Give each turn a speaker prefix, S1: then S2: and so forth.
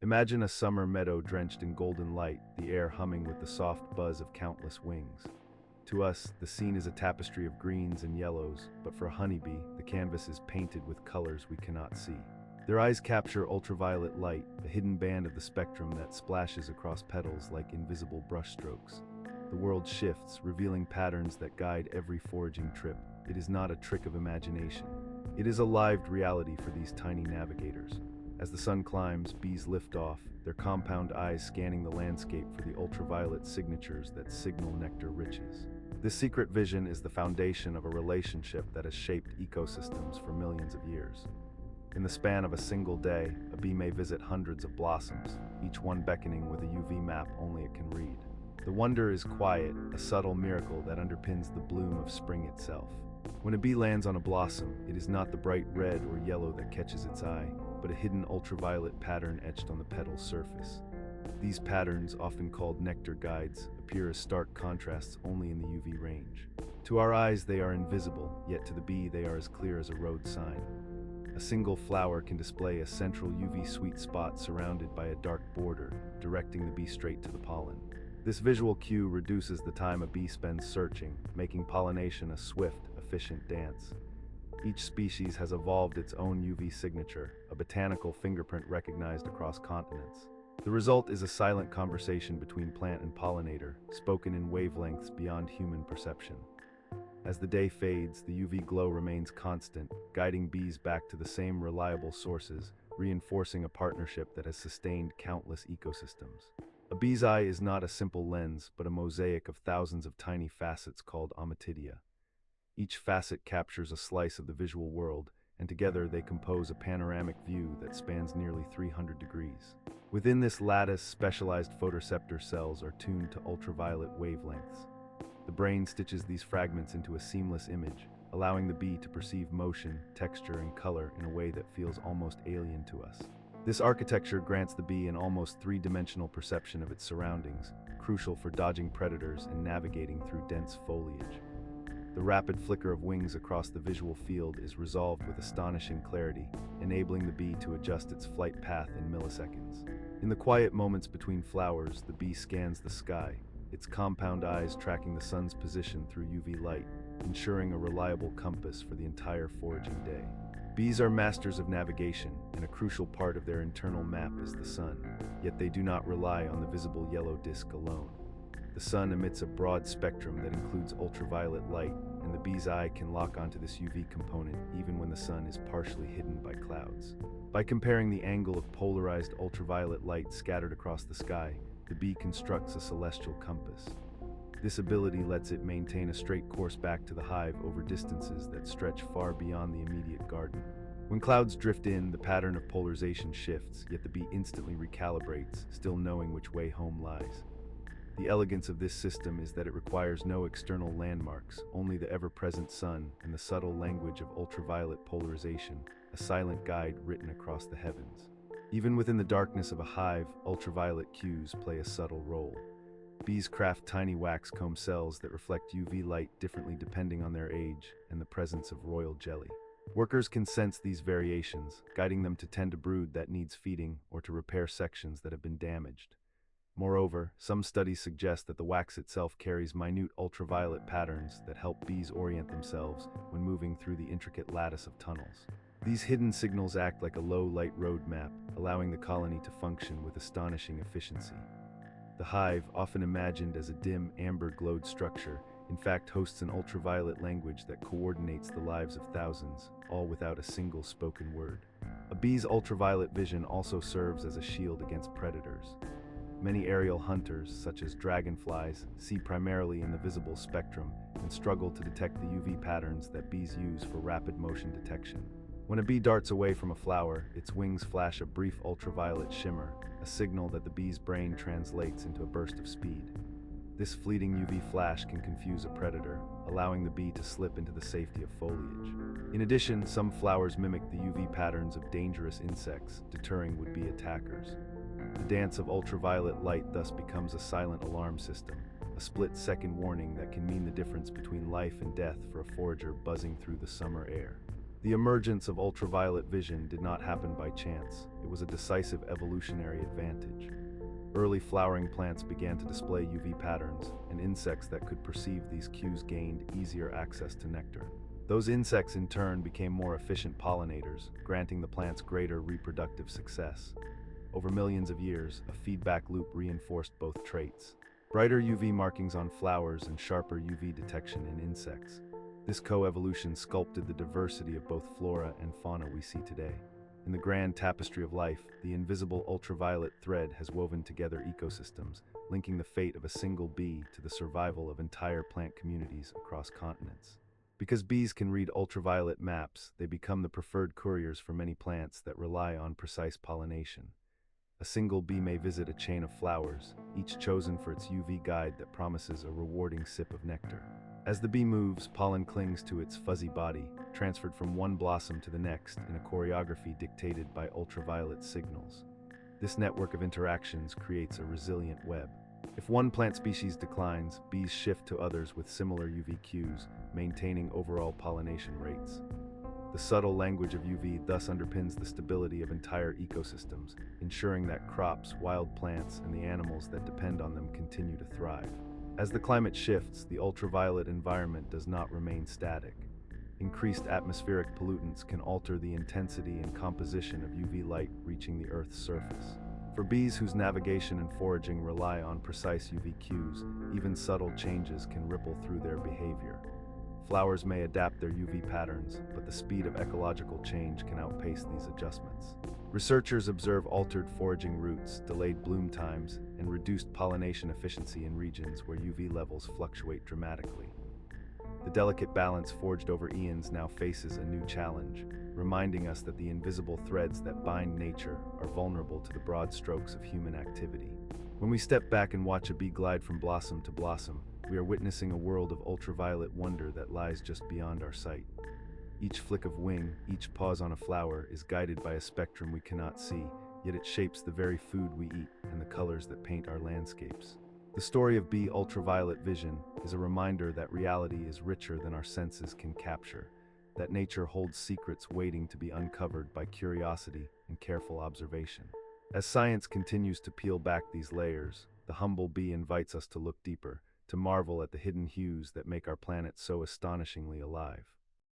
S1: Imagine a summer meadow drenched in golden light, the air humming with the soft buzz of countless wings. To us, the scene is a tapestry of greens and yellows, but for a honeybee, the canvas is painted with colors we cannot see. Their eyes capture ultraviolet light, a hidden band of the spectrum that splashes across petals like invisible brushstrokes. The world shifts, revealing patterns that guide every foraging trip. It is not a trick of imagination. It is a lived reality for these tiny navigators. As the sun climbs, bees lift off, their compound eyes scanning the landscape for the ultraviolet signatures that signal nectar riches. This secret vision is the foundation of a relationship that has shaped ecosystems for millions of years. In the span of a single day, a bee may visit hundreds of blossoms, each one beckoning with a UV map only it can read. The wonder is quiet, a subtle miracle that underpins the bloom of spring itself. When a bee lands on a blossom, it is not the bright red or yellow that catches its eye, but a hidden ultraviolet pattern etched on the petal's surface. These patterns, often called nectar guides, appear as stark contrasts only in the UV range. To our eyes, they are invisible, yet to the bee they are as clear as a road sign. A single flower can display a central UV sweet spot surrounded by a dark border, directing the bee straight to the pollen. This visual cue reduces the time a bee spends searching, making pollination a swift, efficient dance. Each species has evolved its own UV signature, a botanical fingerprint recognized across continents. The result is a silent conversation between plant and pollinator, spoken in wavelengths beyond human perception. As the day fades, the UV glow remains constant, guiding bees back to the same reliable sources, reinforcing a partnership that has sustained countless ecosystems. A bee's eye is not a simple lens, but a mosaic of thousands of tiny facets called ommatidia. Each facet captures a slice of the visual world, and together they compose a panoramic view that spans nearly 300 degrees. Within this lattice, specialized photoreceptor cells are tuned to ultraviolet wavelengths. The brain stitches these fragments into a seamless image, allowing the bee to perceive motion, texture, and color in a way that feels almost alien to us. This architecture grants the bee an almost three-dimensional perception of its surroundings, crucial for dodging predators and navigating through dense foliage. The rapid flicker of wings across the visual field is resolved with astonishing clarity, enabling the bee to adjust its flight path in milliseconds. In the quiet moments between flowers, the bee scans the sky, its compound eyes tracking the sun's position through UV light, ensuring a reliable compass for the entire foraging day. Bees are masters of navigation, and a crucial part of their internal map is the sun, yet they do not rely on the visible yellow disk alone. The sun emits a broad spectrum that includes ultraviolet light, and the bee's eye can lock onto this UV component even when the sun is partially hidden by clouds. By comparing the angle of polarized ultraviolet light scattered across the sky, the bee constructs a celestial compass. This ability lets it maintain a straight course back to the hive over distances that stretch far beyond the immediate garden. When clouds drift in, the pattern of polarization shifts, yet the bee instantly recalibrates, still knowing which way home lies. The elegance of this system is that it requires no external landmarks, only the ever-present sun and the subtle language of ultraviolet polarization, a silent guide written across the heavens. Even within the darkness of a hive, ultraviolet cues play a subtle role. Bees craft tiny wax comb cells that reflect UV light differently depending on their age and the presence of royal jelly. Workers can sense these variations, guiding them to tend a brood that needs feeding or to repair sections that have been damaged. Moreover, some studies suggest that the wax itself carries minute ultraviolet patterns that help bees orient themselves when moving through the intricate lattice of tunnels. These hidden signals act like a low-light roadmap, allowing the colony to function with astonishing efficiency. The hive, often imagined as a dim, amber-glowed structure, in fact hosts an ultraviolet language that coordinates the lives of thousands, all without a single spoken word. A bee's ultraviolet vision also serves as a shield against predators. Many aerial hunters, such as dragonflies, see primarily in the visible spectrum and struggle to detect the UV patterns that bees use for rapid motion detection. When a bee darts away from a flower, its wings flash a brief ultraviolet shimmer, a signal that the bee's brain translates into a burst of speed. This fleeting UV flash can confuse a predator, allowing the bee to slip into the safety of foliage. In addition, some flowers mimic the UV patterns of dangerous insects, deterring would-be attackers. The dance of ultraviolet light thus becomes a silent alarm system, a split-second warning that can mean the difference between life and death for a forager buzzing through the summer air. The emergence of ultraviolet vision did not happen by chance. It was a decisive evolutionary advantage. Early flowering plants began to display UV patterns, and insects that could perceive these cues gained easier access to nectar. Those insects in turn became more efficient pollinators, granting the plants greater reproductive success. Over millions of years, a feedback loop reinforced both traits. Brighter UV markings on flowers and sharper UV detection in insects. This coevolution sculpted the diversity of both flora and fauna we see today. In the grand tapestry of life, the invisible ultraviolet thread has woven together ecosystems, linking the fate of a single bee to the survival of entire plant communities across continents. Because bees can read ultraviolet maps, they become the preferred couriers for many plants that rely on precise pollination. A single bee may visit a chain of flowers, each chosen for its UV guide that promises a rewarding sip of nectar. As the bee moves, pollen clings to its fuzzy body, transferred from one blossom to the next in a choreography dictated by ultraviolet signals. This network of interactions creates a resilient web. If one plant species declines, bees shift to others with similar UV cues, maintaining overall pollination rates. The subtle language of UV thus underpins the stability of entire ecosystems, ensuring that crops, wild plants, and the animals that depend on them continue to thrive. As the climate shifts, the ultraviolet environment does not remain static. Increased atmospheric pollutants can alter the intensity and composition of UV light reaching the Earth's surface. For bees whose navigation and foraging rely on precise UV cues, even subtle changes can ripple through their behavior. Flowers may adapt their UV patterns, but the speed of ecological change can outpace these adjustments. Researchers observe altered foraging routes, delayed bloom times, and reduced pollination efficiency in regions where UV levels fluctuate dramatically. The delicate balance forged over eons now faces a new challenge, reminding us that the invisible threads that bind nature are vulnerable to the broad strokes of human activity. When we step back and watch a bee glide from blossom to blossom, we are witnessing a world of ultraviolet wonder that lies just beyond our sight. Each flick of wing, each pause on a flower is guided by a spectrum we cannot see, yet it shapes the very food we eat and the colors that paint our landscapes. The story of bee ultraviolet vision is a reminder that reality is richer than our senses can capture, that nature holds secrets waiting to be uncovered by curiosity and careful observation. As science continues to peel back these layers, the humble bee invites us to look deeper, to marvel at the hidden hues that make our planet so astonishingly alive.